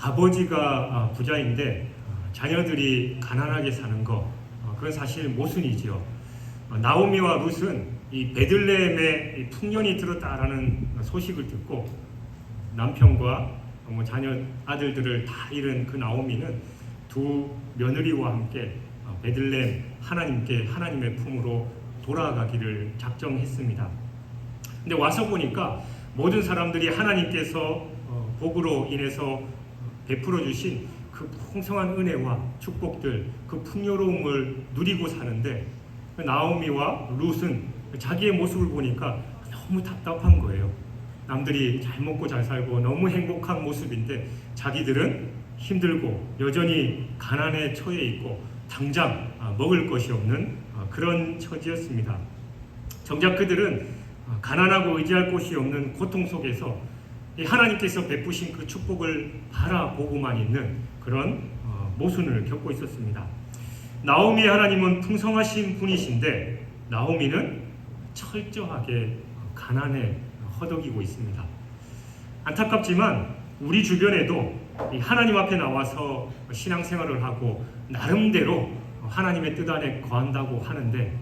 아버지가 부자인데 자녀들이 가난하게 사는 거, 그건 사실 모순이지요. 나오미와 룻은 이 베들레헴에 이 풍년이 들었다라는 소식을 듣고 남편과 자녀 아들들을 다 잃은 그 나오미는 두 며느리와 함께 베들레헴 하나님의 품으로 돌아가기를 작정했습니다. 근데 와서 보니까 모든 사람들이 하나님께서 복으로 인해서 베풀어 주신 그 풍성한 은혜와 축복들, 그 풍요로움을 누리고 사는데 나오미와 룻은 자기의 모습을 보니까 너무 답답한 거예요. 남들이 잘 먹고 잘 살고 너무 행복한 모습인데 자기들은 힘들고 여전히 가난에 처해 있고 당장 먹을 것이 없는 그런 처지였습니다. 정작 그들은 가난하고 의지할 곳이 없는 고통 속에서 하나님께서 베푸신 그 축복을 바라보고만 있는 그런 모순을 겪고 있었습니다. 나오미의 하나님은 풍성하신 분이신데 나오미는 철저하게 가난에 허덕이고 있습니다. 안타깝지만 우리 주변에도 하나님 앞에 나와서 신앙생활을 하고 나름대로 하나님의 뜻 안에 거한다고 하는데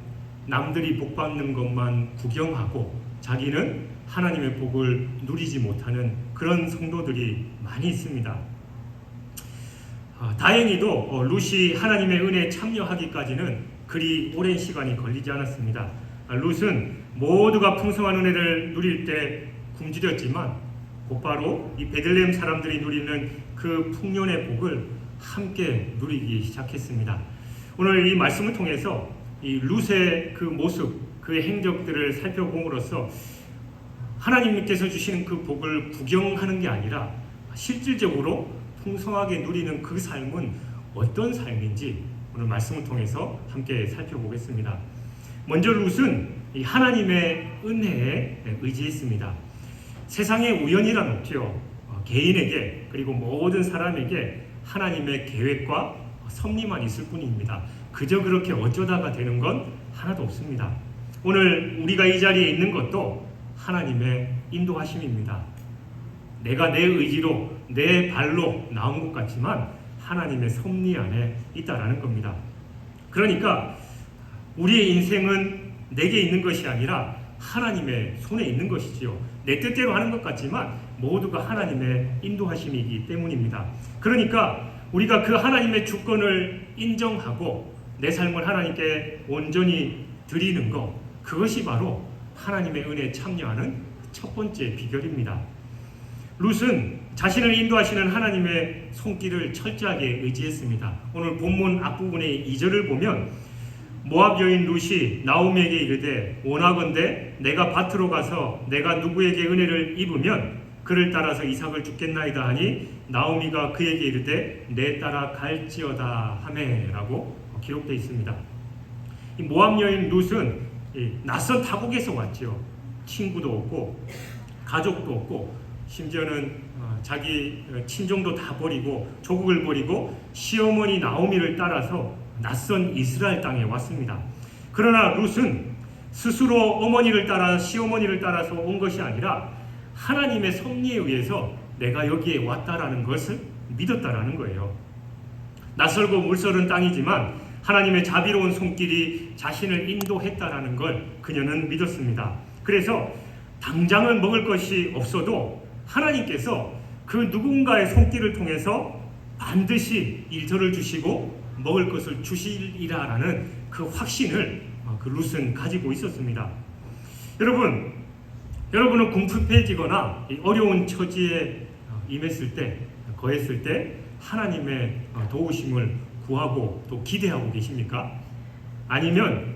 남들이 복 받는 것만 구경하고 자기는 하나님의 복을 누리지 못하는 그런 성도들이 많이 있습니다. 다행히도 룻이 하나님의 은혜에 참여하기까지는 그리 오랜 시간이 걸리지 않았습니다. 룻은 모두가 풍성한 은혜를 누릴 때 굶주렸지만 곧바로 이 베들레헴 사람들이 누리는 그 풍년의 복을 함께 누리기 시작했습니다. 오늘 이 말씀을 통해서 이 룻의 그 모습, 그의 행적들을 살펴봄으로써 하나님께서 주시는 그 복을 구경하는 게 아니라 실질적으로 풍성하게 누리는 그 삶은 어떤 삶인지 오늘 말씀을 통해서 함께 살펴보겠습니다. 먼저 룻은 이 하나님의 은혜에 의지했습니다. 세상에 우연이란 없지요. 개인에게 그리고 모든 사람에게 하나님의 계획과 섭리만 있을 뿐입니다. 그저 그렇게 어쩌다가 되는 건 하나도 없습니다. 오늘 우리가 이 자리에 있는 것도 하나님의 인도하심입니다. 내가 내 의지로 내 발로 나온 것 같지만 하나님의 섭리 안에 있다라는 겁니다. 그러니까 우리의 인생은 내게 있는 것이 아니라 하나님의 손에 있는 것이지요. 내 뜻대로 하는 것 같지만 모두가 하나님의 인도하심이기 때문입니다. 그러니까 우리가 그 하나님의 주권을 인정하고 내 삶을 하나님께 온전히 드리는 것, 그것이 바로 하나님의 은혜에 참여하는 첫 번째 비결입니다. 룻은 자신을 인도하시는 하나님의 손길을 철저하게 의지했습니다. 오늘 본문 앞부분의 2절을 보면 모압 여인 룻이 나오미에게 이르되 원하건대 내가 밭으로 가서 내가 누구에게 은혜를 입으면 그를 따라서 이삭을 주겠나이다 하니 나오미가 그에게 이르되 내 따라 갈지어다 하매라고 기록되어 있습니다. 이 모압 여인 룻은 낯선 타국에서 왔죠. 친구도 없고 가족도 없고 심지어는 자기 친정도 다 버리고 조국을 버리고 시어머니 나오미를 따라서 낯선 이스라엘 땅에 왔습니다. 그러나 룻은 스스로 어머니를 따라 시어머니를 따라서 온 것이 아니라 하나님의 섭리에 의해서 내가 여기에 왔다라는 것을 믿었다라는 거예요. 낯설고 물서른 땅이지만 하나님의 자비로운 손길이 자신을 인도했다라는 걸 그녀는 믿었습니다. 그래서 당장은 먹을 것이 없어도 하나님께서 그 누군가의 손길을 통해서 반드시 일터를 주시고 먹을 것을 주시리라라는 그 확신을 그 룻은 가지고 있었습니다. 여러분은 궁핍해지거나 어려운 처지에 임했을 때, 거했을 때 하나님의 도우심을 구하고 또 기대하고 계십니까? 아니면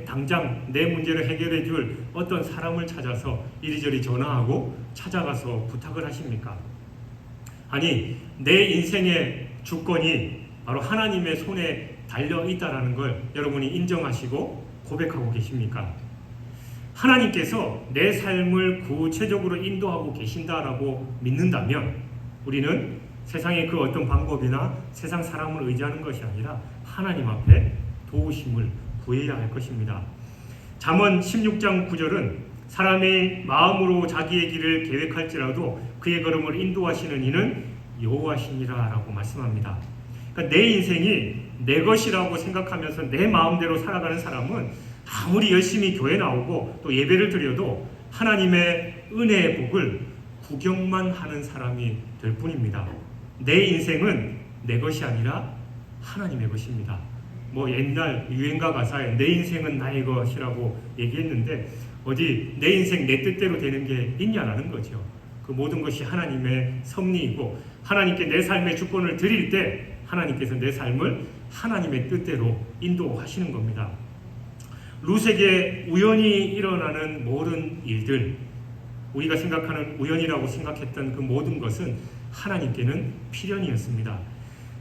당장 내 문제를 해결해 줄 어떤 사람을 찾아서 이리저리 전화하고 찾아가서 부탁을 하십니까? 아니, 내 인생의 주권이 바로 하나님의 손에 달려있다는 걸 여러분이 인정하시고 고백하고 계십니까? 하나님께서 내 삶을 구체적으로 인도하고 계신다라고 믿는다면 우리는 세상의 그 어떤 방법이나 세상 사람을 의지하는 것이 아니라 하나님 앞에 도우심을 구해야 할 것입니다. 잠언 16장 9절은 사람이 마음으로 자기의 길을 계획할지라도 그의 걸음을 인도하시는 이는 여호와시니라라고 말씀합니다. 그러니까 내 인생이 내 것이라고 생각하면서 내 마음대로 살아가는 사람은 아무리 열심히 교회 나오고 또 예배를 드려도 하나님의 은혜의 복을 구경만 하는 사람이 될 뿐입니다. 내 인생은 내 것이 아니라 하나님의 것입니다. 옛날 유행가 가사에 내 인생은 나의 것이라고 얘기했는데 어디 내 인생 내 뜻대로 되는 게 있냐라는 거죠. 그 모든 것이 하나님의 섭리이고 하나님께 내 삶의 주권을 드릴 때 하나님께서 내 삶을 하나님의 뜻대로 인도하시는 겁니다. 룻에게 우연히 일어나는 모든 일들, 우리가 생각하는 우연이라고 생각했던 그 모든 것은 하나님께는 필연이었습니다.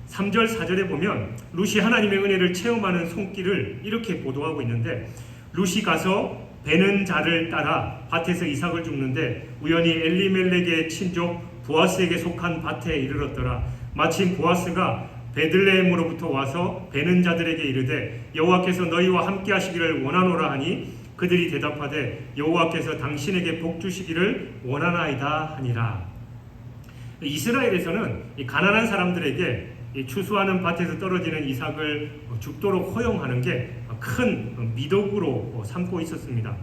3절 4절에 보면 룻이 하나님의 은혜를 체험하는 손길을 이렇게 보도하고 있는데 룻이 가서 베는 자를 따라 밭에서 이삭을 줍는데 우연히 엘리멜렉의 친족 보아스에게 속한 밭에 이르렀더라. 마침 보아스가 베들레헴으로부터 와서 베는 자들에게 이르되 여호와께서 너희와 함께 하시기를 원하노라 하니 그들이 대답하되 여호와께서 당신에게 복 주시기를 원하나이다 하니라. 이스라엘에서는 이 가난한 사람들에게 이 추수하는 밭에서 떨어지는 이삭을 줍도록 허용하는 게 큰 미덕으로 삼고 있었습니다.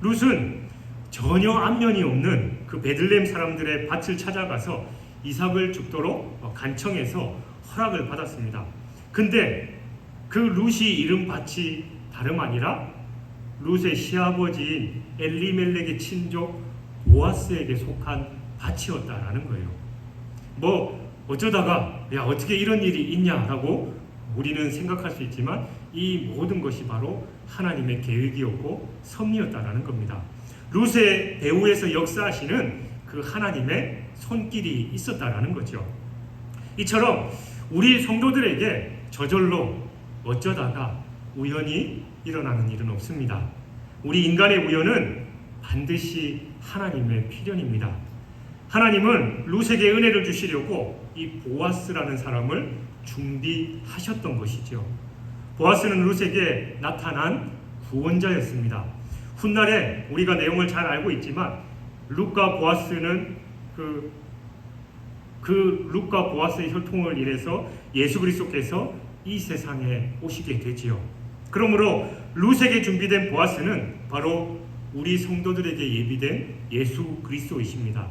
룻은 전혀 안면이 없는 그 베들레헴 사람들의 밭을 찾아가서 이삭을 줍도록 간청해서 허락을 받았습니다. 근데 그 룻이 이른 밭이 다름 아니라 룻의 시아버지인 엘리멜렉의 친족 보아스에게 속한 밭이었다라는 거예요. 어쩌다가 어떻게 이런 일이 있냐라고 우리는 생각할 수 있지만 이 모든 것이 바로 하나님의 계획이었고 섭리였다라는 겁니다. 룻의 배후에서 역사하시는 그 하나님의 손길이 있었다라는 거죠. 이처럼 우리 성도들에게 저절로 어쩌다가 우연히 일어나는 일은 없습니다. 우리 인간의 우연은 반드시 하나님의 필연입니다. 하나님은 룻에게 은혜를 주시려고 이 보아스라는 사람을 준비하셨던 것이죠. 보아스는 룻에게 나타난 구원자였습니다. 훗날에 우리가 내용을 잘 알고 있지만 룻과 보아스는 그 룻과 보아스의 혈통을 인해서 예수 그리스도께서 이 세상에 오시게 되지요. 그러므로 룻에게 준비된 보아스는 바로 우리 성도들에게 예비된 예수 그리스도이십니다.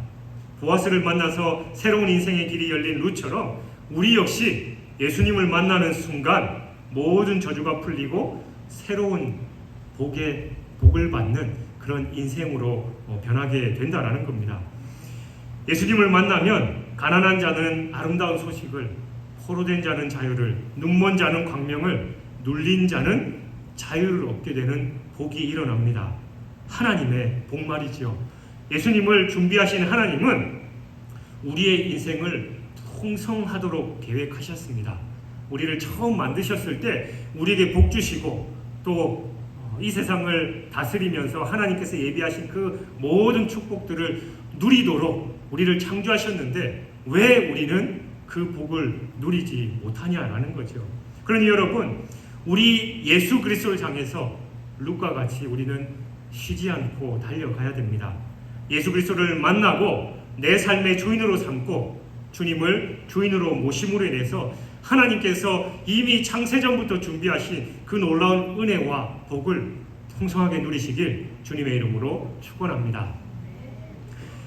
보아스를 만나서 새로운 인생의 길이 열린 룻처럼 우리 역시 예수님을 만나는 순간 모든 저주가 풀리고 새로운 복을 받는 그런 인생으로 변하게 된다라는 겁니다. 예수님을 만나면 가난한 자는 아름다운 소식을, 포로된 자는 자유를, 눈먼 자는 광명을, 눌린 자는 자유를 얻게 되는 복이 일어납니다. 하나님의 복 말이지요. 예수님을 준비하신 하나님은 우리의 인생을 풍성하도록 계획하셨습니다. 우리를 처음 만드셨을 때 우리에게 복 주시고 또 이 세상을 다스리면서 하나님께서 예비하신 그 모든 축복들을 누리도록 우리를 창조하셨는데 왜 우리는 그 복을 누리지 못하냐라는 거죠. 그러니 여러분, 우리 예수 그리스도를 향해서 룻과 같이 우리는 쉬지 않고 달려가야 됩니다. 예수 그리스도를 만나고 내 삶의 주인으로 삼고 주님을 주인으로 모심으로 인해서 하나님께서 이미 창세전부터 준비하신 그 놀라운 은혜와 복을 풍성하게 누리시길 주님의 이름으로 축원합니다.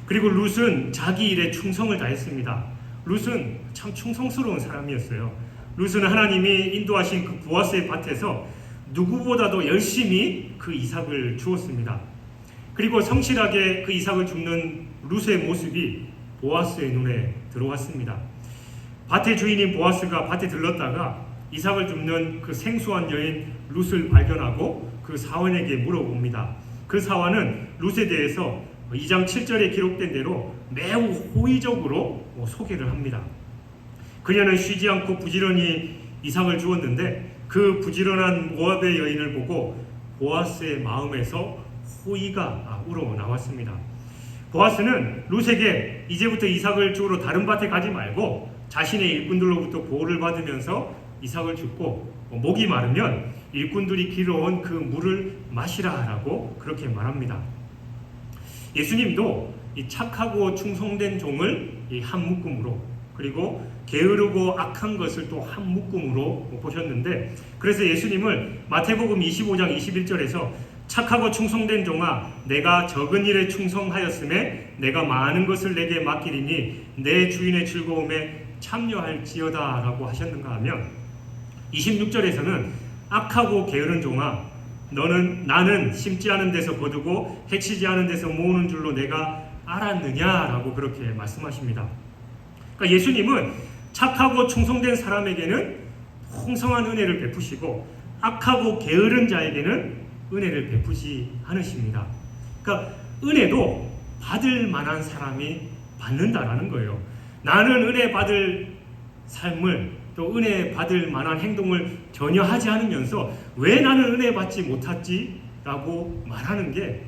그리고 룻은 자기 일에 충성을 다했습니다. 룻은 참 충성스러운 사람이었어요. 룻은 하나님이 인도하신 그 보아스의 밭에서 누구보다도 열심히 그 이삭을 주었습니다. 그리고 성실하게 그 이삭을 줍는 룻의 모습이 보아스의 눈에 들어왔습니다. 밭의 주인인 보아스가 밭에 들렀다가 이삭을 줍는 그 생소한 여인 룻을 발견하고 그 사원에게 물어봅니다. 그 사원은 룻에 대해서 2장 7절에 기록된 대로 매우 호의적으로 소개를 합니다. 그녀는 쉬지 않고 부지런히 이삭을 주었는데 그 부지런한 모압의 여인을 보고 보아스의 마음에서 호의가 우러나왔습니다. 보아스는 룻에게 이제부터 이삭을 주우러 다른 밭에 가지 말고 자신의 일꾼들로부터 보호를 받으면서 이삭을 줍고 목이 마르면 일꾼들이 길어온 그 물을 마시라라고 그렇게 말합니다. 예수님도 이 착하고 충성된 종을 이 한 묶음으로, 그리고 게으르고 악한 것을 또 한 묶음으로 보셨는데, 그래서 예수님을 마태복음 25장 21절에서 착하고 충성된 종아, 내가 적은 일에 충성하였음에 내가 많은 것을 내게 맡기리니 내 주인의 즐거움에 참여할지어다 라고 하셨는가 하면, 26절에서는 악하고 게으른 종아, 나는 심지 않은 데서 거두고 해치지 않은 데서 모으는 줄로 내가 알았느냐라고 그렇게 말씀하십니다. 그러니까 예수님은 착하고 충성된 사람에게는 풍성한 은혜를 베푸시고 악하고 게으른 자에게는 은혜를 베푸지 않으십니다. 그러니까 은혜도 받을 만한 사람이 받는다라는 거예요. 나는 은혜 받을 삶을, 또 은혜 받을 만한 행동을 전혀 하지 않으면서 왜 나는 은혜 받지 못했지? 라고 말하는 게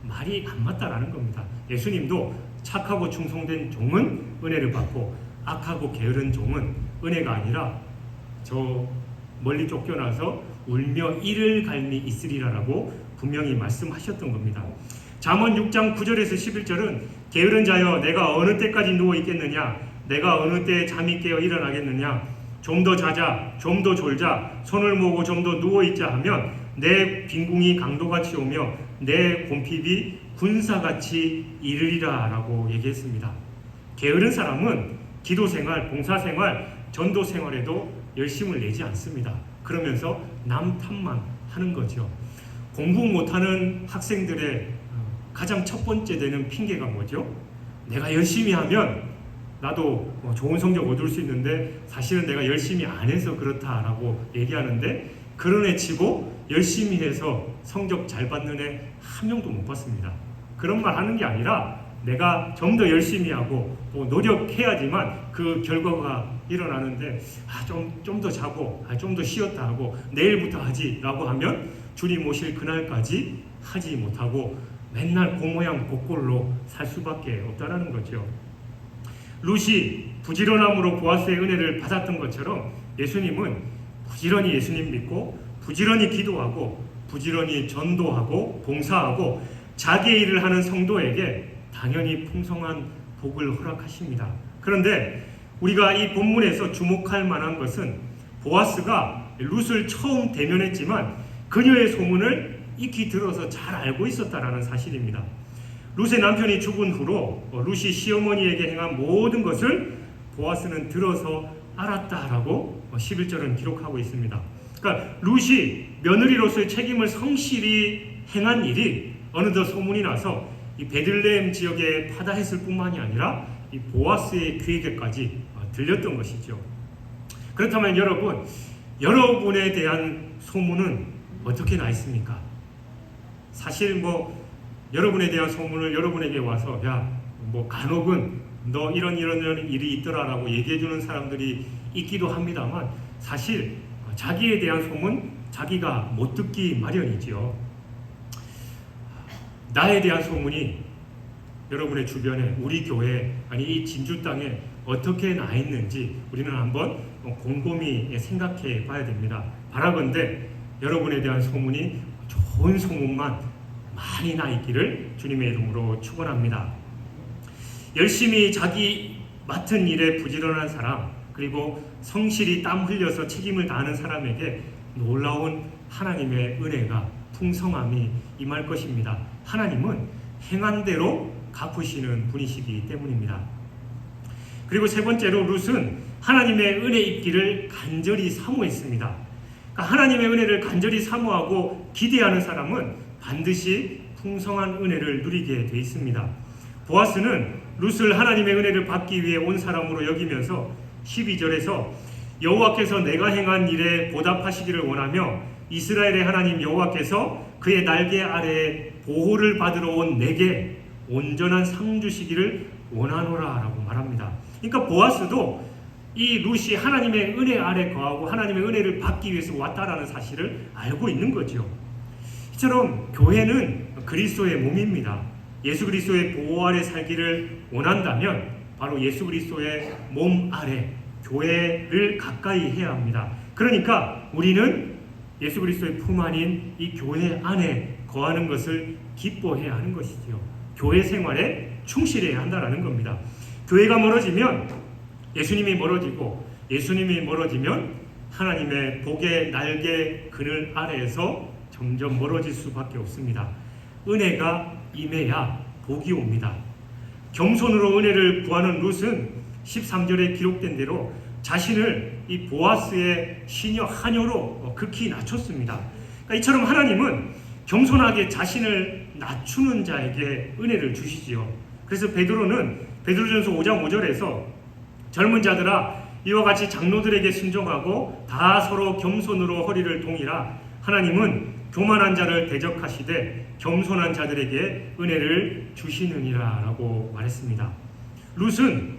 말이 안 맞다라는 겁니다. 예수님도 착하고 충성된 종은 은혜를 받고 악하고 게으른 종은 은혜가 아니라 저 멀리 쫓겨나서 울며 이를 갈미 있으리라라고 분명히 말씀하셨던 겁니다. 잠언 6장 9절에서 11절은 게으른 자여 내가 어느 때까지 누워 있겠느냐, 내가 어느 때에 잠이 깨어 일어나겠느냐, 좀 더 자자, 좀 더 졸자, 손을 모으고 좀 더 누워있자 하면 내 빈궁이 강도같이 오며 내 곰핍이 군사같이 이르리라 라고 얘기했습니다. 게으른 사람은 기도생활, 봉사생활, 전도생활에도 열심을 내지 않습니다. 그러면서 남 탓만 하는 거죠. 공부 못하는 학생들의 가장 첫 번째 되는 핑계가 뭐죠? 내가 열심히 하면 나도 좋은 성적 얻을 수 있는데 사실은 내가 열심히 안 해서 그렇다라고 얘기하는데, 그런 애 치고 열심히 해서 성적 잘 받는 애 한 명도 못 봤습니다. 그런 말 하는 게 아니라 내가 좀 더 열심히 하고 또 노력해야지만 그 결과가 일어나는데 좀 더 자고 좀 더 쉬었다 하고 내일부터 하지 라고 하면 주님 오실 그날까지 하지 못하고 맨날 그 모양 그 꼴로 살 수밖에 없다라는 거죠. 룻이 부지런함으로 보아스의 은혜를 받았던 것처럼 예수님은 부지런히 예수님 믿고 부지런히 기도하고 부지런히 전도하고 봉사하고 자기의 일을 하는 성도에게 당연히 풍성한 복을 허락하십니다. 그런데 우리가 이 본문에서 주목할 만한 것은 보아스가 룻을 처음 대면했지만 그녀의 소문을 익히 들어서 잘 알고 있었다라는 사실입니다. 룻의 남편이 죽은 후로 룻이 시어머니에게 행한 모든 것을 보아스는 들어서 알았다라고 11절은 기록하고 있습니다. 그러니까 룻이 며느리로서의 책임을 성실히 행한 일이 어느덧 소문이 나서 이 베들레헴 지역에 파다했을 뿐만이 아니라 이 보아스의 귀에게까지 들렸던 것이죠. 그렇다면 여러분에 대한 소문은 어떻게 나 있습니까? 사실 여러분에 대한 소문을 여러분에게 와서 간혹은 너 이런 일이 있더라라고 얘기해주는 사람들이 있기도 합니다만, 사실 자기에 대한 소문 자기가 못 듣기 마련이지요. 나에 대한 소문이 여러분의 주변에, 우리 교회, 아니 이 진주 땅에 어떻게 나 있는지 우리는 한번 곰곰이 생각해 봐야 됩니다. 바라건대 여러분에 대한 소문이 좋은 소문만 많이 나 있기를 주님의 이름으로 축원합니다. 열심히 자기 맡은 일에 부지런한 사람, 그리고 성실히 땀 흘려서 책임을 다하는 사람에게 놀라운 하나님의 은혜가, 풍성함이 임할 것입니다. 하나님은 행한 대로 갚으시는 분이시기 때문입니다. 그리고 세 번째로 룻은 하나님의 은혜 입기를 간절히 사모했습니다. 그러니까 하나님의 은혜를 간절히 사모하고 기대하는 사람은 반드시 풍성한 은혜를 누리게 되어 있습니다. 보아스는 룻을 하나님의 은혜를 받기 위해 온 사람으로 여기면서 12절에서 여호와께서 내가 행한 일에 보답하시기를 원하며 이스라엘의 하나님 여호와께서 그의 날개 아래에 보호를 받으러 온 내게 온전한 상 주시기를 원하노라 라고 말합니다. 그러니까 보아스도 이 룻이 하나님의 은혜 아래 거하고 하나님의 은혜를 받기 위해서 왔다라는 사실을 알고 있는 거죠. 이처럼 교회는 그리스도의 몸입니다. 예수 그리스도의 보호 아래 살기를 원한다면 바로 예수 그리스도의 몸 아래 교회를 가까이 해야 합니다. 그러니까 우리는 예수 그리스도의 품 안인 이 교회 안에 거하는 것을 기뻐해야 하는 것이지요. 교회 생활에 충실해야 한다는 겁니다. 교회가 멀어지면 예수님이 멀어지고, 예수님이 멀어지면 하나님의 복의 날개 그늘 아래에서 점점 멀어질 수밖에 없습니다. 은혜가 임해야 복이 옵니다. 겸손으로 은혜를 구하는 룻은 13절에 기록된 대로 자신을 이 보아스의 시녀 하녀로 극히 낮췄습니다. 그러니까 이처럼 하나님은 겸손하게 자신을 낮추는 자에게 은혜를 주시지요. 그래서 베드로전서 5장 5절에서 젊은 자들아 이와 같이 장로들에게 순종하고 다 서로 겸손으로 허리를 동이라. 하나님은 교만한 자를 대적하시되 겸손한 자들에게 은혜를 주시느니라 라고 말했습니다. 룻은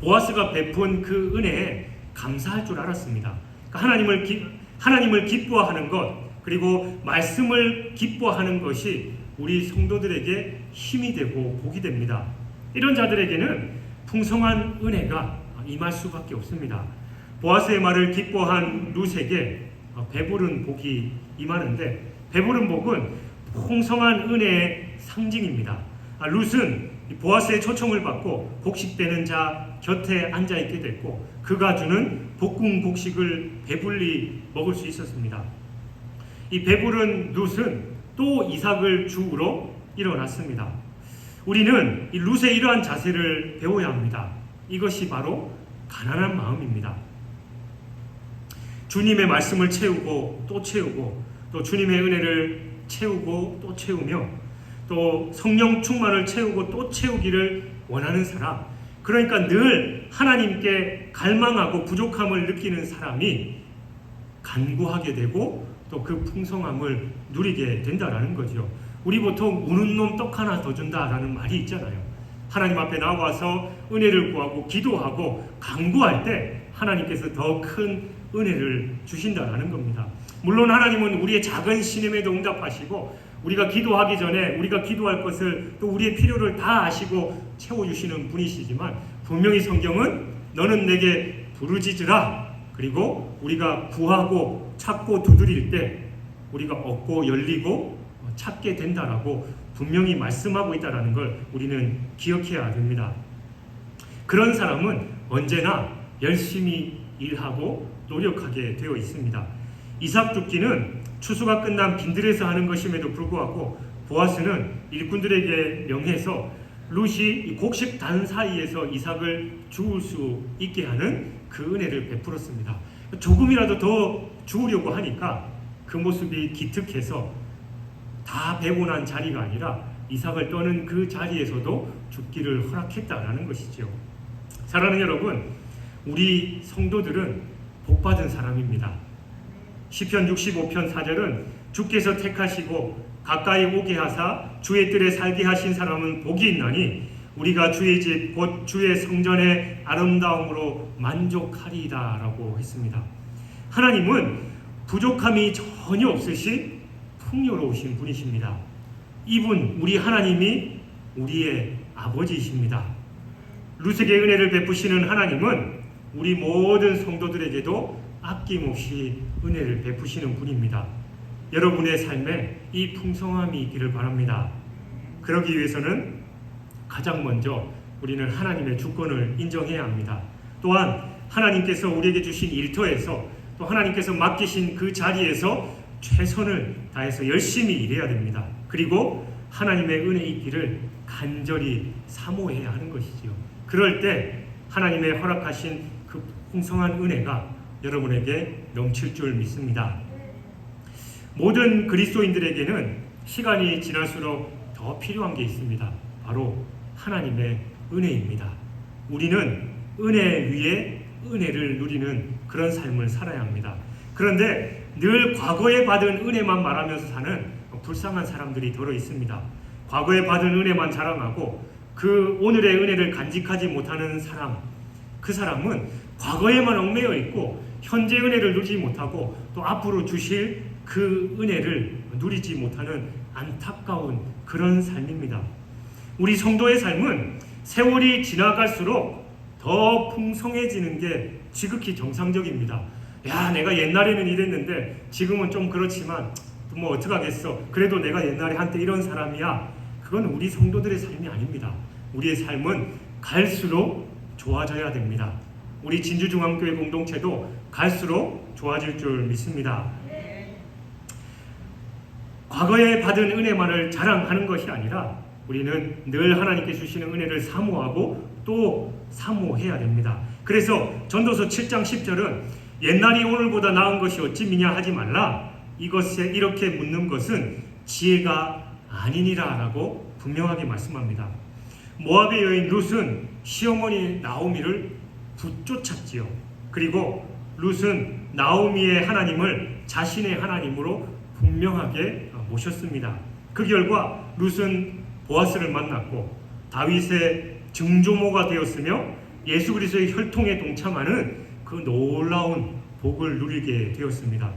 보아스가 베푼 그 은혜에 감사할 줄 알았습니다. 그러니까 하나님을 기뻐하는 것, 그리고 말씀을 기뻐하는 것이 우리 성도들에게 힘이 되고 복이 됩니다. 이런 자들에게는 풍성한 은혜가 임할 수밖에 없습니다. 보아스의 말을 기뻐한 룻에게 배부른 복이 임하는데, 배부른 복은 풍성한 은혜의 상징입니다. 룻은 보아스의 초청을 받고 곡식되는 자 곁에 앉아있게 됐고, 그가 주는 볶음 곡식을 배불리 먹을 수 있었습니다. 이 배부른 룻은 또 이삭을 주우러 일어났습니다. 우리는 이 룻의 이러한 자세를 배워야 합니다. 이것이 바로 가난한 마음입니다. 주님의 말씀을 채우고 또 채우고, 또 주님의 은혜를 채우고 또 채우며, 또 성령 충만을 채우고 또 채우기를 원하는 사람, 그러니까 늘 하나님께 갈망하고 부족함을 느끼는 사람이 간구하게 되고 또 그 풍성함을 누리게 된다라는 거죠. 우리 보통 우는 놈 떡 하나 더 준다라는 말이 있잖아요. 하나님 앞에 나와서 은혜를 구하고 기도하고 간구할 때 하나님께서 더 큰 은혜를 주신다라는 겁니다. 물론 하나님은 우리의 작은 신음에도 응답하시고, 우리가 기도하기 전에 우리가 기도할 것을 또 우리의 필요를 다 아시고 채워주시는 분이시지만, 분명히 성경은 너는 내게 부르짖으라, 그리고 우리가 구하고 찾고 두드릴 때 우리가 얻고 열리고 찾게 된다라고 분명히 말씀하고 있다는 걸 우리는 기억해야 됩니다. 그런 사람은 언제나 열심히 일하고 노력하게 되어 있습니다. 이삭 줍기는 추수가 끝난 빈들에서 하는 것임에도 불구하고 보아스는 일꾼들에게 명해서 룻이 곡식 단 사이에서 이삭을 주울 수 있게 하는 그 은혜를 베풀었습니다. 조금이라도 더 주우려고 하니까 그 모습이 기특해서 다 배고 난 자리가 아니라 이삭을 떠는 그 자리에서도 죽기를 허락했다라는 것이죠. 사랑하는 여러분, 우리 성도들은 복받은 사람입니다. 시편 65편 4절은 주께서 택하시고 가까이 오게 하사 주의 뜰에 살게 하신 사람은 복이 있나니 우리가 주의 집 곧 주의 성전의 아름다움으로 만족하리이다 라고 했습니다. 하나님은 부족함이 전혀 없으신 풍요로우신 분이십니다. 이분, 우리 하나님이 우리의 아버지이십니다. 룻에게 은혜를 베푸시는 하나님은 우리 모든 성도들에게도 아낌없이 은혜를 베푸시는 분입니다. 여러분의 삶에 이 풍성함이 있기를 바랍니다. 그러기 위해서는 가장 먼저 우리는 하나님의 주권을 인정해야 합니다. 또한 하나님께서 우리에게 주신 일터에서, 또 하나님께서 맡기신 그 자리에서 최선을 다해서 열심히 일해야 됩니다. 그리고 하나님의 은혜 있기를 간절히 사모해야 하는 것이지요. 그럴 때 하나님의 허락하신 그 풍성한 은혜가 여러분에게 넘칠 줄 믿습니다. 모든 그리스도인들에게는 시간이 지날수록 더 필요한 게 있습니다. 바로 하나님의 은혜입니다. 우리는 은혜 위에 은혜를 누리는 그런 삶을 살아야 합니다. 그런데 늘 과거에 받은 은혜만 말하면서 사는 불쌍한 사람들이 더러 있습니다. 과거에 받은 은혜만 자랑하고 그 오늘의 은혜를 간직하지 못하는 사람, 그 사람은 과거에만 얽매여 있고 현재 은혜를 누리지 못하고 또 앞으로 주실 그 은혜를 누리지 못하는 안타까운 그런 삶입니다. 우리 성도의 삶은 세월이 지나갈수록 더 풍성해지는 게 지극히 정상적입니다. 야, 내가 옛날에는 이랬는데 지금은 좀 그렇지만 뭐 어떡하겠어. 그래도 내가 옛날에 한때 이런 사람이야. 그건 우리 성도들의 삶이 아닙니다. 우리의 삶은 갈수록 좋아져야 됩니다. 우리 진주중앙교회 공동체도 갈수록 좋아질 줄 믿습니다. 과거에 받은 은혜만을 자랑하는 것이 아니라 우리는 늘 하나님께 주시는 은혜를 사모하고 또 사모해야 됩니다. 그래서 전도서 7장 10절은 옛날이 오늘보다 나은 것이 어찌미냐 하지 말라. 이것에 이렇게 묻는 것은 지혜가 아니니라 라고 분명하게 말씀합니다. 모압의 여인 룻은 시어머니 나오미를 붙쫓았지요. 그리고 룻은 나오미의 하나님을 자신의 하나님으로 분명하게 모셨습니다. 그 결과 룻은 보아스를 만났고 다윗의 증조모가 되었으며 예수 그리스도의 혈통에 동참하는 그 놀라운 복을 누리게 되었습니다.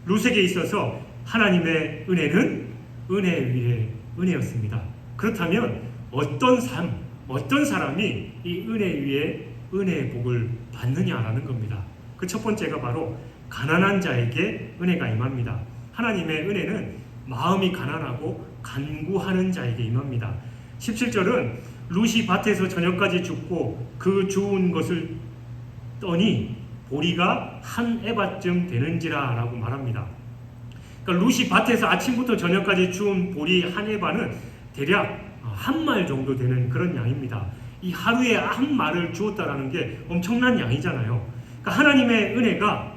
룻에게 있어서 하나님의 은혜는 은혜 위에 은혜였습니다. 그렇다면 어떤 사람이 이 은혜 위에 은혜의 복을 받느냐라는 겁니다. 그 첫 번째가 바로 가난한 자에게 은혜가 임합니다. 하나님의 은혜는 마음이 가난하고 간구하는 자에게 임합니다. 17절은 룻이 밭에서 저녁까지 죽고 그 주운 것을 떠니 보리가 한 에바쯤 되는지라 라고 말합니다. 그러니까 룻이 밭에서 아침부터 저녁까지 주운 보리 한 에바는 대략 한 말 정도 되는 그런 양입니다. 이 하루에 한 말을 주었다라는 게 엄청난 양이잖아요. 그러니까 하나님의 은혜가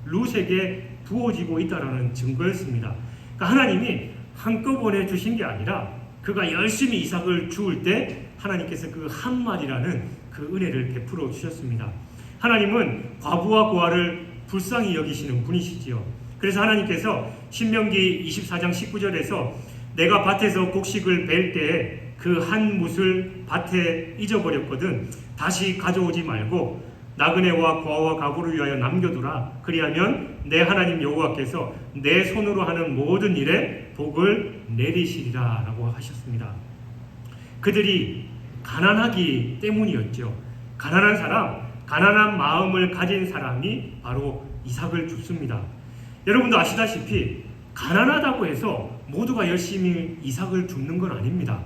룻에게 부어지고 있다라는 증거였습니다. 그러니까 하나님이 한꺼번에 주신 게 아니라 그가 열심히 이삭을 주울 때 하나님께서 그 한 마리라는 그 은혜를 베풀어 주셨습니다. 하나님은 과부와 고아를 불쌍히 여기시는 분이시지요. 그래서 하나님께서 신명기 24장 19절에서 내가 밭에서 곡식을 벨 때에 그 한 뭇을 밭에 잊어버렸거든 다시 가져오지 말고 나그네와 고아와 가구를 위하여 남겨두라. 그리하면 내 하나님 여호와께서 내 손으로 하는 모든 일에 복을 내리시리라 라고 하셨습니다. 그들이 가난하기 때문이었죠. 가난한 사람, 가난한 마음을 가진 사람이 바로 이삭을 줍습니다. 여러분도 아시다시피 가난하다고 해서 모두가 열심히 이삭을 줍는 건 아닙니다.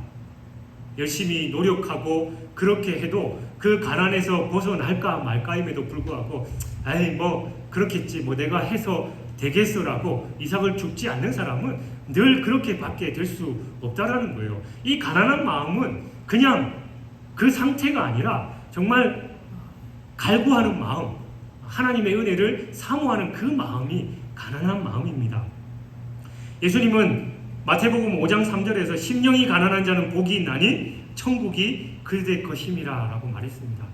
열심히 노력하고 그렇게 해도 그 가난에서 벗어날까 말까임에도 불구하고 그렇겠지 내가 해서 되겠어라고 이삭을 줍지 않는 사람은 늘 그렇게 받게 될 수 없다라는 거예요. 이 가난한 마음은 그냥 그 상태가 아니라 정말 갈구하는 마음, 하나님의 은혜를 사모하는 그 마음이 가난한 마음입니다. 예수님은 마태복음 5장 3절에서 심령이 가난한 자는 복이 있나니 천국이 그들의 것임이라 라고 말했습니다.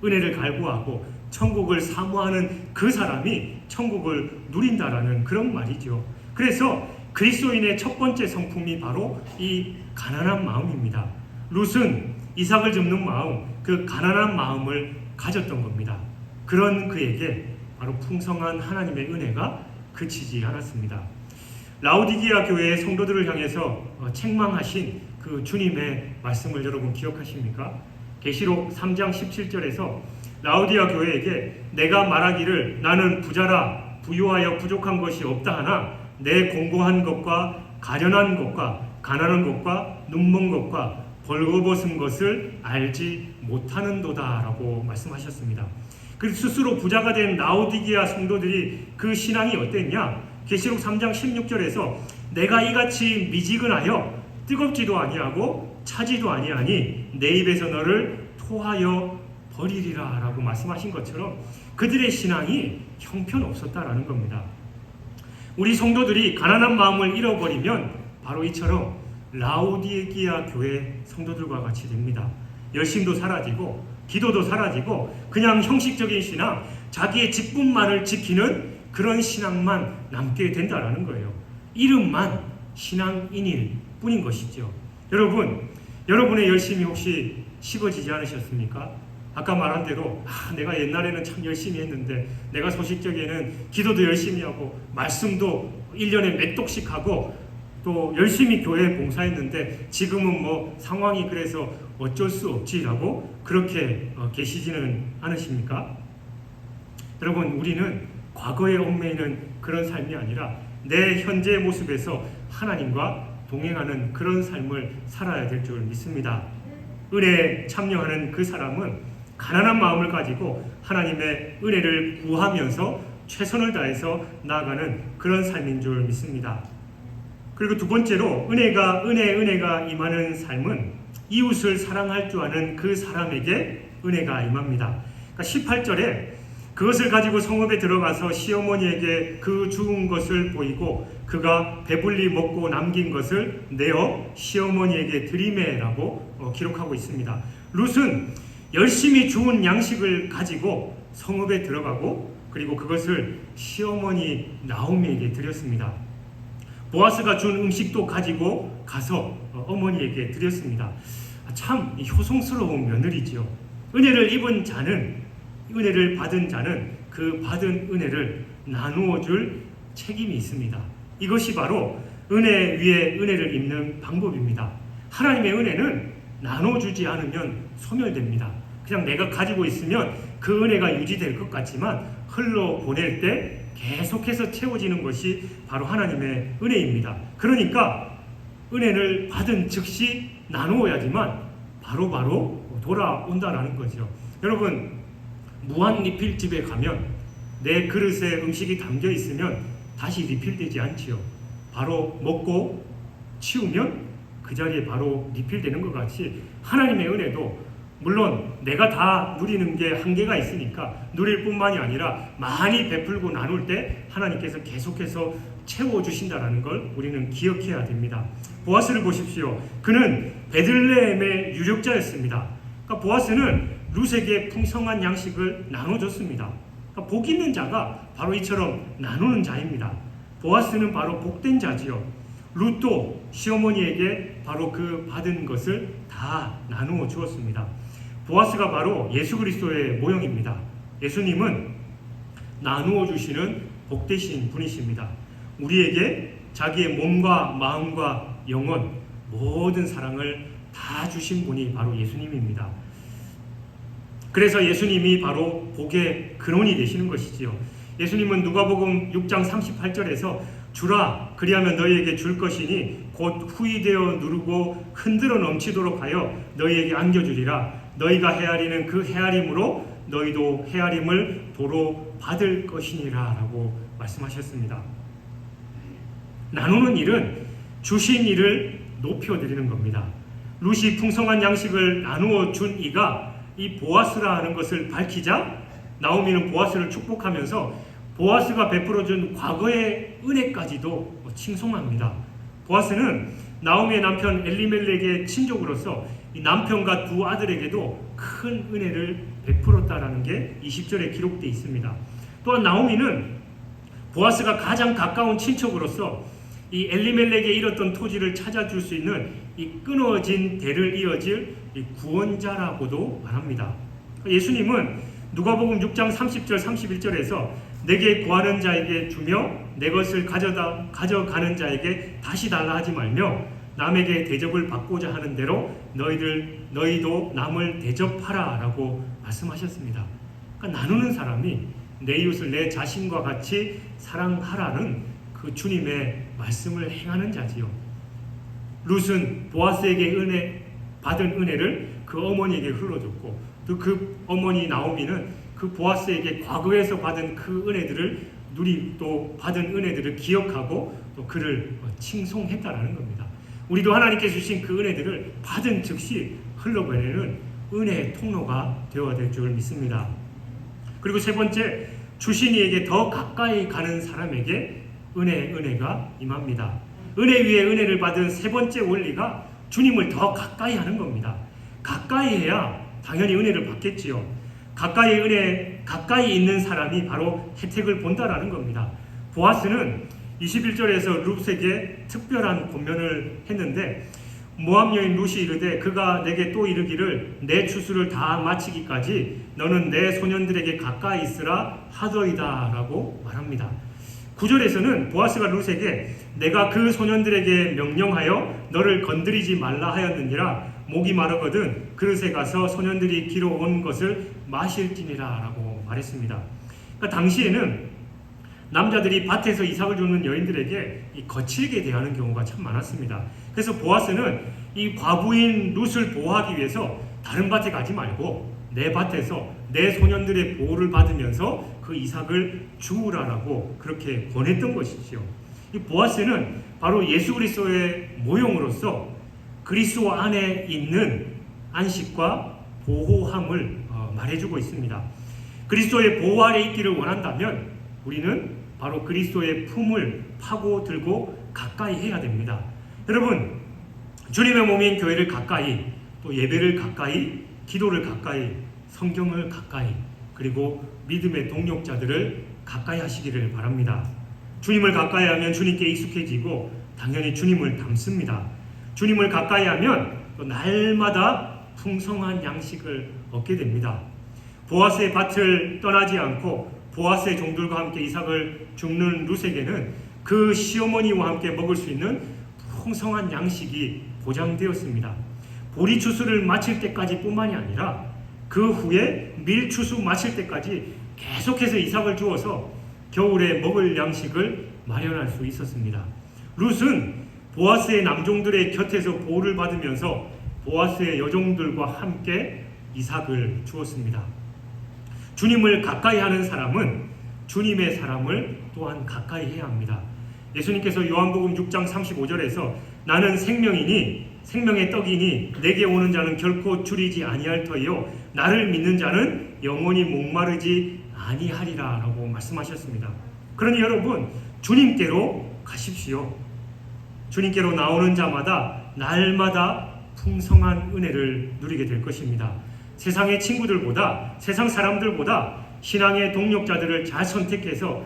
은혜를 갈구하고 천국을 사모하는 그 사람이 천국을 누린다라는 그런 말이죠. 그래서 그리스도인의 첫 번째 성품이 바로 이 가난한 마음입니다. 룻은 이삭을 줍는 마음, 그 가난한 마음을 가졌던 겁니다. 그런 그에게 바로 풍성한 하나님의 은혜가 그치지 않았습니다. 라오디게아 교회의 성도들을 향해서 책망하신 그 주님의 말씀을 여러분 기억하십니까? 계시록 3장 17절에서 라오디게아 교회에게 내가 말하기를 나는 부자라 부유하여 부족한 것이 없다 하나 내 공고한 것과 가련한 것과 가난한 것과 눈먼 것과 벌거벗은 것을 알지 못하는도다 라고 말씀하셨습니다. 그래서 스스로 부자가 된 라오디게아 성도들이 그 신앙이 어땠냐? 계시록 3장 16절에서 내가 이같이 미지근하여 뜨겁지도 아니하고 차지도 아니하니 내 입에서 너를 토하여 버리리라 라고 말씀하신 것처럼 그들의 신앙이 형편없었다라는 겁니다. 우리 성도들이 가난한 마음을 잃어버리면 바로 이처럼 라오디게아 교회 성도들과 같이 됩니다. 열심도 사라지고 기도도 사라지고 그냥 형식적인 신앙, 자기의 직분만을 지키는 그런 신앙만 남게 된다라는 거예요. 이름만 신앙인일 뿐인 것이죠. 여러분, 여러분의 열심이 혹시 식어지지 않으셨습니까? 아까 말한 대로 내가 옛날에는 참 열심히 했는데 내가 소식적에는 기도도 열심히 하고 말씀도 1년에 몇 독씩 하고 또 열심히 교회에 봉사했는데 지금은 상황이 그래서 어쩔 수 없지라고 그렇게 계시지는 않으십니까? 여러분, 우리는 과거에 얽매이는 그런 삶이 아니라 내 현재의 모습에서 하나님과 동행하는 그런 삶을 살아야 될 줄 믿습니다. 은혜에 참여하는 그 사람은 가난한 마음을 가지고 하나님의 은혜를 구하면서 최선을 다해서 나아가는 그런 삶인 줄 믿습니다. 그리고 두 번째로 은혜가 임하는 삶은 이웃을 사랑할 줄 아는 그 사람에게 은혜가 임합니다. 그러니까 18절에 그것을 가지고 성읍에 들어가서 시어머니에게 그 주운 것을 보이고 그가 배불리 먹고 남긴 것을 내어 시어머니에게 드리매라고 기록하고 있습니다. 룻은 열심히 주운 양식을 가지고 성읍에 들어가고 그리고 그것을 시어머니 나오미에게 드렸습니다. 보아스가 준 음식도 가지고 가서 어머니에게 드렸습니다. 참 효성스러운 며느리지요. 은혜를 받은 자는 그 받은 은혜를 나누어 줄 책임이 있습니다. 이것이 바로 은혜 위에 은혜를 입는 방법입니다. 하나님의 은혜는 나눠주지 않으면 소멸됩니다. 그냥 내가 가지고 있으면 그 은혜가 유지될 것 같지만 흘러보낼 때 계속해서 채워지는 것이 바로 하나님의 은혜입니다. 그러니까 은혜를 받은 즉시 나누어야지만 바로 돌아온다는 거죠. 여러분, 무한 리필집에 가면 내 그릇에 음식이 담겨 있으면 다시 리필되지 않지요. 바로 먹고 치우면 그 자리에 바로 리필되는 것 같이 하나님의 은혜도 물론 내가 다 누리는 게 한계가 있으니까 누릴 뿐만이 아니라 많이 베풀고 나눌 때 하나님께서 계속해서 채워주신다는 걸 우리는 기억해야 됩니다. 보아스를 보십시오. 그는 베들레헴의 유력자였습니다. 그러니까 보아스는 룻에게 풍성한 양식을 나눠줬습니다. 그러니까 복 있는 자가 바로 이처럼 나누는 자입니다. 보아스는 바로 복된 자지요. 룻도 시어머니에게 바로 그 받은 것을 다 나누어 주었습니다. 보아스가 바로 예수 그리스도의 모형입니다. 예수님은 나누어 주시는 복되신 분이십니다. 우리에게 자기의 몸과 마음과 영혼 모든 사랑을 다 주신 분이 바로 예수님입니다. 그래서 예수님이 바로 복의 근원이 되시는 것이지요. 예수님은 누가복음 6장 38절에서 주라 그리하면 너희에게 줄 것이니 곧 후이되어 누르고 흔들어 넘치도록 하여 너희에게 안겨주리라. 너희가 헤아리는 그 헤아림으로 너희도 헤아림을 도로 받을 것이니라 라고 말씀하셨습니다. 나누는 일은 주신 일을 높여드리는 겁니다. 룻이 풍성한 양식을 나누어 준 이가 이 보아스라는 것을 밝히자 나오미는 보아스를 축복하면서 보아스가 베풀어준 과거의 은혜까지도 칭송합니다. 보아스는 나오미의 남편 엘리멜렉의 친족으로서 이 남편과 두 아들에게도 큰 은혜를 베풀었다라는 게 20절에 기록되어 있습니다. 또한 나오미는 보아스가 가장 가까운 친척으로서 이 엘리멜렉에 잃었던 토지를 찾아줄 수 있는 이 끊어진 대를 이어질 이 구원자라고도 말합니다. 예수님은 누가복음 6장 30절 31절에서 내게 구하는 자에게 주며 내 것을 가져가는 자에게 다시 달라 하지 말며 남에게 대접을 받고자 하는 대로 너희도 남을 대접하라 라고 말씀하셨습니다. 그러니까 나누는 사람이 내 이웃을 내 자신과 같이 사랑하라는 그 주님의 말씀을 행하는 자지요. 룻은 보아스에게 받은 은혜를 그 어머니에게 흘러줬고 또 그 어머니 나오미는 그 보아스에게 과거에서 받은 그 은혜들을 또 받은 은혜들을 기억하고 또 그를 칭송했다라는 겁니다. 우리도 하나님께서 주신 그 은혜들을 받은 즉시 흘러보내는 은혜의 통로가 되어야 될 줄 믿습니다. 그리고 세 번째, 주신 이에게 더 가까이 가는 사람에게 은혜가 임합니다. 은혜 위에 은혜를 받은 세 번째 원리가 주님을 더 가까이 하는 겁니다. 가까이 해야 당연히 은혜를 받겠지요. 가까이 있는 사람이 바로 혜택을 본다라는 겁니다. 보아스는 21절에서 룻에게 특별한 권면을 했는데 모압 여인 룻이 이르되 그가 내게 또 이르기를 내 추수를 다 마치기까지 너는 내 소년들에게 가까이 있으라 하더이다 라고 말합니다. 9절에서는 보아스가 룻에게 내가 그 소년들에게 명령하여 너를 건드리지 말라 하였느니라 목이 마르거든 그릇에 가서 소년들이 길어온 것을 마실지니라 라고 말했습니다. 그러니까 당시에는 남자들이 밭에서 이삭을 주는 여인들에게 거칠게 대하는 경우가 참 많았습니다. 그래서 보아스는 이 과부인 룻을 보호하기 위해서 다른 밭에 가지 말고 내 밭에서 내 소년들의 보호를 받으면서 그 이삭을 주우라라고 그렇게 권했던 것이지요. 이 보아스는 바로 예수 그리스도의 모형으로서 그리스도 안에 있는 안식과 보호함을 말해주고 있습니다. 그리스도의 보호 아래 있기를 원한다면 우리는 바로 그리스도의 품을 파고들고 가까이 해야 됩니다. 여러분, 주님의 몸인 교회를 가까이, 또 예배를 가까이, 기도를 가까이, 성경을 가까이, 그리고 믿음의 동력자들을 가까이 하시기를 바랍니다. 주님을 가까이 하면 주님께 익숙해지고 당연히 주님을 닮습니다. 주님을 가까이 하면 또 날마다 풍성한 양식을 얻게 됩니다. 보아스의 밭을 떠나지 않고 보아스의 종들과 함께 이삭을 줍는 룻에게는 그 시어머니와 함께 먹을 수 있는 풍성한 양식이 보장되었습니다. 보리 추수를 마칠 때까지 뿐만이 아니라 그 후에 밀 추수 마칠 때까지 계속해서 이삭을 주어서 겨울에 먹을 양식을 마련할 수 있었습니다. 룻은 보아스의 남종들의 곁에서 보호를 받으면서 보아스의 여종들과 함께 이삭을 주었습니다. 주님을 가까이 하는 사람은 주님의 사람을 또한 가까이 해야 합니다. 예수님께서 요한복음 6장 35절에서 나는 생명이니 생명의 떡이니 내게 오는 자는 결코 줄이지 아니할 터이요 나를 믿는 자는 영원히 목마르지 아니하리라 라고 말씀하셨습니다. 그러니 여러분, 주님께로 가십시오. 주님께로 나오는 자마다 날마다 풍성한 은혜를 누리게 될 것입니다. 세상의 친구들보다, 세상 사람들보다 신앙의 동력자들을 잘 선택해서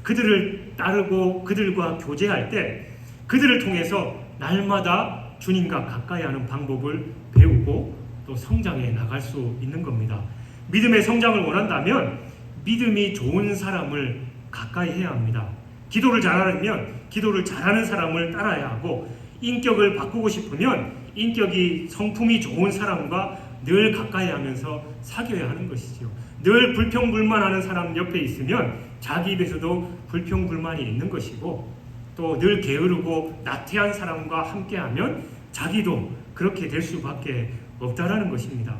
그들을 따르고 그들과 교제할 때 그들을 통해서 날마다 주님과 가까이 하는 방법을 배우고 또 성장해 나갈 수 있는 겁니다. 믿음의 성장을 원한다면 믿음이 좋은 사람을 가까이 해야 합니다. 기도를 잘하려면 기도를 잘하는 사람을 따라야 하고, 인격을 바꾸고 싶으면 인격이 성품이 좋은 사람과 늘 가까이 하면서 사귀어야 하는 것이죠. 늘 불평불만하는 사람 옆에 있으면 자기 입에서도 불평불만이 있는 것이고, 또 늘 게으르고 나태한 사람과 함께하면 자기도 그렇게 될 수밖에 없다라는 것입니다.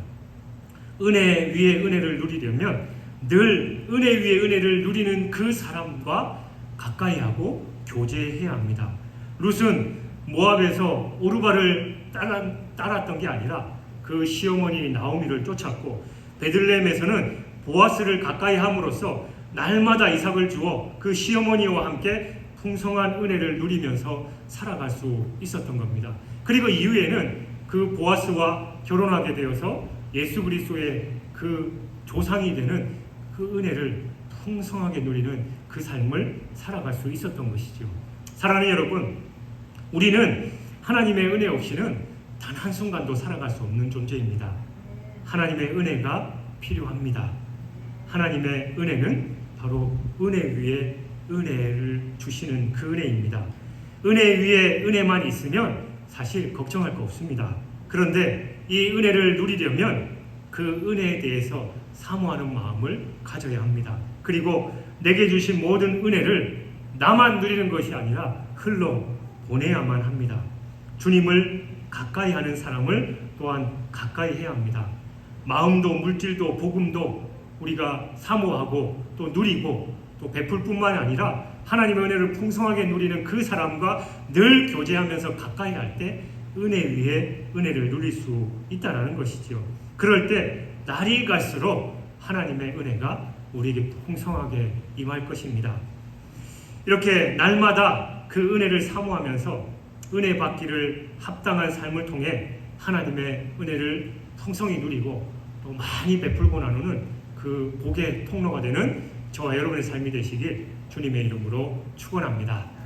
은혜 위에 은혜를 누리려면 늘 은혜 위에 은혜를 누리는 그 사람과 가까이 하고 교제해야 합니다. 룻은 모압에서 오르바를 따랐던 게 아니라 그 시어머니 나오미를 쫓았고, 베들레헴에서는 보아스를 가까이 함으로써 날마다 이삭을 주어 그 시어머니와 함께 풍성한 은혜를 누리면서 살아갈 수 있었던 겁니다. 그리고 이후에는 그 보아스와 결혼하게 되어서 예수 그리스도의 그 조상이 되는 그 은혜를 풍성하게 누리는 그 삶을 살아갈 수 있었던 것이죠. 사랑하는 여러분, 우리는 하나님의 은혜 없이는 단 한순간도 살아갈 수 없는 존재입니다. 하나님의 은혜가 필요합니다. 하나님의 은혜는 바로 은혜 위에 은혜를 주시는 그 은혜입니다. 은혜 위에 은혜만 있으면 사실 걱정할 거 없습니다. 그런데 이 은혜를 누리려면 그 은혜에 대해서 사모하는 마음을 가져야 합니다. 그리고 내게 주신 모든 은혜를 나만 누리는 것이 아니라 흘러 보내야만 합니다. 주님을 가까이 하는 사람을 또한 가까이 해야 합니다. 마음도 물질도 복음도 우리가 사모하고 또 누리고 또 베풀 뿐만 아니라 하나님의 은혜를 풍성하게 누리는 그 사람과 늘 교제하면서 가까이 할 때 은혜 위에 은혜를 누릴 수 있다는 것이죠. 그럴 때 날이 갈수록 하나님의 은혜가 우리에게 풍성하게 임할 것입니다. 이렇게 날마다 그 은혜를 사모하면서 은혜 받기를 합당한 삶을 통해 하나님의 은혜를 풍성히 누리고 또 많이 베풀고 나누는 그 복의 통로가 되는 저와 여러분의 삶이 되시길 주님의 이름으로 축원합니다.